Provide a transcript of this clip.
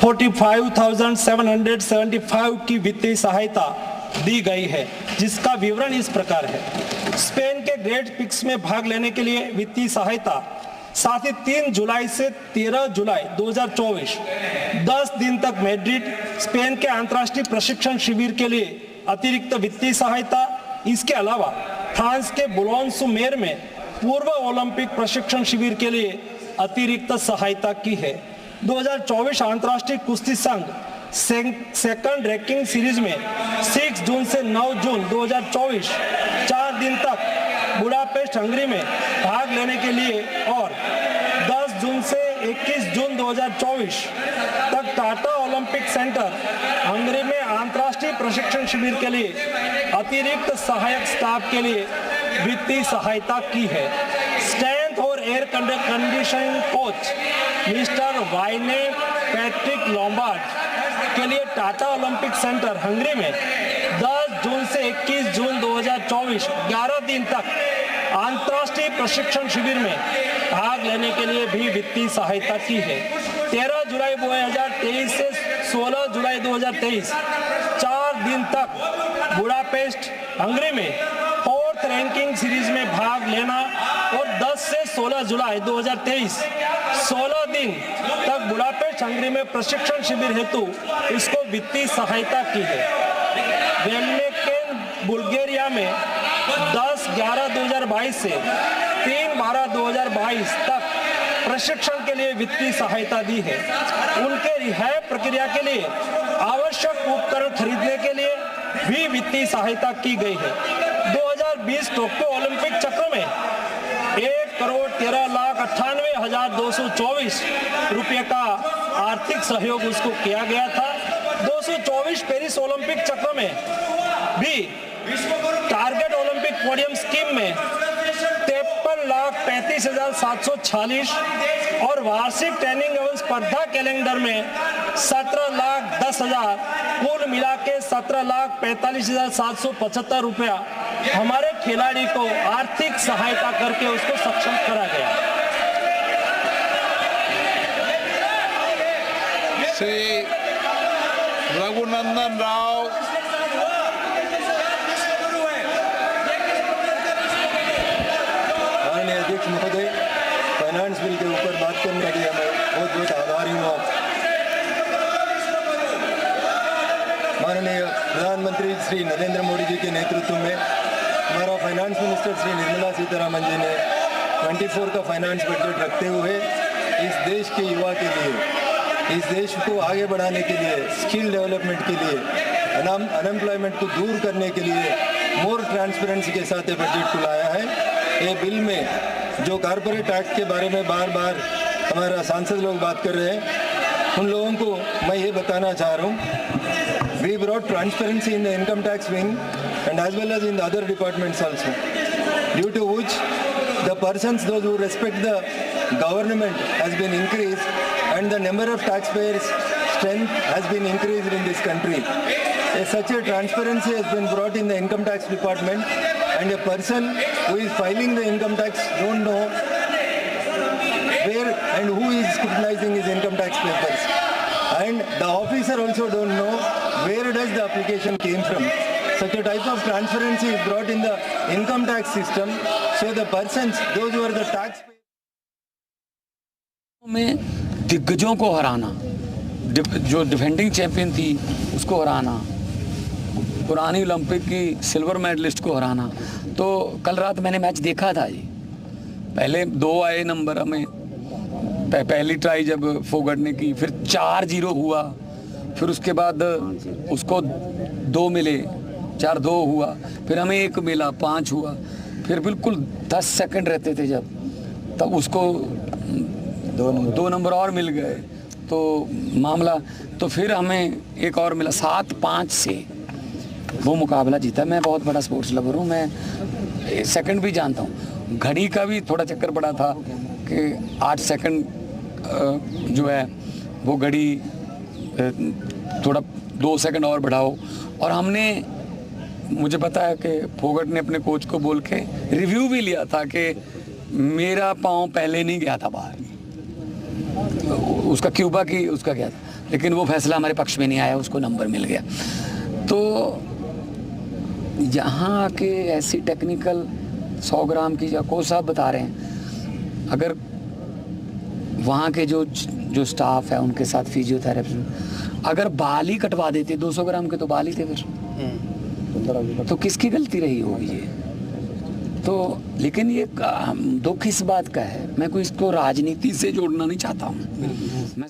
45,775 की वित्तीय सहायता दी गई है, जिसका विवरण इस प्रकार है। स्पेन के ग्रेट पिक्स में भाग लेने के लिए वित्तीय सहायता, साथ ही 3 जुलाई से 13 जुलाई 2024 10 दिन तक मैड्रिड स्पेन के अंतर्राष्ट्रीय प्रशिक्षण शिविर के लिए अतिरिक्त वित्तीय सहायता। इसके अलावा फ्रांस के बुलोन-sur-mer में पूर्व ओलंपिक प्रशिक्षण शिविर के लिए अतिरिक्त सहायता की है। 2024 अंतर्राष्ट्रीय कुश्ती संघ सेकंड रैंकिंग सीरीज में 6 जून से 9 जून 2024 4 दिन तक बुडापेस्ट हंगरी में भाग लेने के लिए और 10 जून से 21 जून 2024 तक टाटा ओलंपिक सेंटर हंगरी में अंतर्राष्ट्रीय प्रशिक्षण शिविर के लिए अतिरिक्त सहायक स्टाफ के लिए वित्तीय सहायता की है। स्ट्रेंथ और air conditioning coach mister Wayne Patrick Lombard के लिए टाटा ओलंपिक सेंटर हंगरी में 10 जून से 21 जून 2024 11 दिन तक अंतर्राष्ट्रीय प्रशिक्षण शिविर में भाग लेने के लिए भी वित्तीय सहायता की है। 13 जुलाई 2023 से 16 जुलाई 2023 4 दिन तक बुडापेस्ट हंगरी में 4th रैंकिंग सीरीज में भाग लेना और 10 से 16 जुलाई 2023 16 दिन तक बुडापेस्ट हंगरी में प्रशिक्षण शिविर हेतु इसको वित्तीय सहायता की है। वेलनेकेन बुल्गारिया में 10/11/2022 से 3/12/2022 तक प्रशिक्षण के लिए वित्तीय सहायता दी है। उनके रिहाई प्रक्रिया के लिए आवश्यक उपकरण खरीदने के लिए भी वित्तीय सहायता की गई है। 2020 टोक्यो ओलंपिक चक्र में 1,13,98,224 रुपये का आर्थिक सहयोग उसको किया गया था। 224 पेरिस ओलंपिक चक्र में भी टारगेट ओलंपिक पोडियम स्कीम में 53,35,746 और वार्षिक ट्रेनिंग एवं स्पर्धा कैलेंडर में 17,10,000 कुल मिला के 17,45,775 रुपया हमारे खिलाड़ी को आर्थिक सहायता करके उसको सक्षम करा गया। श्री रघुनंदन राव अध्यक्ष महोदय, फाइनेंस बिल के ऊपर बात करने के लिए मैं बहुत बहुत आभारी हूँ। माननीय प्रधानमंत्री श्री नरेंद्र मोदी जी के नेतृत्व में हमारा फाइनेंस मिनिस्टर श्री निर्मला सीतारमण जी ने 24 का फाइनेंस बजट रखते हुए इस देश के युवा के लिए, इस देश को आगे बढ़ाने के लिए, स्किल डेवलपमेंट के लिए, अनएम्प्लॉयमेंट को दूर करने के लिए मोर ट्रांसपेरेंसी के साथ ये बजट को लाया है। ये बिल में जो कॉर्पोरेट एक्ट के बारे में बार बार हमारा सांसद लोग बात कर रहे हैं, उन लोगों को मैं ये बताना चाह रहा हूँ, we brought transparency in the income tax wing and as well as in the other departments also, due to which the persons, those who respect the government has been increased and the number of taxpayers strength has been increased in this country. Such a transparency has been brought in the income tax department, and a person who is filing the income tax don't know where and who is scrutinizing his income tax papers, and the officer also don't know where does the application came from. Such a type of transparency is brought in the income tax system, so the persons, those who are the taxpayers में दिग्गजों को हराना, जो defending champion थी उसको हराना, पुरानी Olympic की silver medallist को हराना। तो कल रात मैंने मैच देखा था जी। पहले 2 आए नंबर हमें, पहली ट्राई जब फोगट ने की, फिर 4-0 हुआ, फिर उसके बाद उसको 2 मिले, 4-2 हुआ, फिर हमें 1 मिला, 5 हुआ, फिर बिल्कुल 10 सेकंड रहते थे जब, तब उसको 2 नंबर और मिल गए तो मामला, तो फिर हमें 1 और मिला, 7-5 से वो मुकाबला जीता। मैं बहुत बड़ा स्पोर्ट्स लवर हूँ, मैं सेकंड भी जानता हूँ। घड़ी का भी थोड़ा चक्कर पड़ा था कि 8 सेकंड जो है वो घड़ी थोड़ा 2 सेकंड और बढ़ाओ, और हमने, मुझे पता है कि फोगट ने अपने कोच को बोल के रिव्यू भी लिया था कि मेरा पाँव पहले नहीं गया था बाहर, उसका क्यूबा की उसका गया था, लेकिन वो फैसला हमारे पक्ष में नहीं आया, उसको नंबर मिल गया। तो यहाँ आके ऐसी टेक्निकल 100 ग्राम की या को साहब बता रहे हैं, अगर वहाँ के जो स्टाफ है उनके साथ फिजियोथेरेपी अगर बाल ही कटवा देते, 200 ग्राम के तो बाल ही थे फिर, तो किसकी गलती रही होगी ये? तो लेकिन ये दुख इस बात का है, मैं कोई इसको राजनीति से जोड़ना नहीं चाहता हूँ। मैं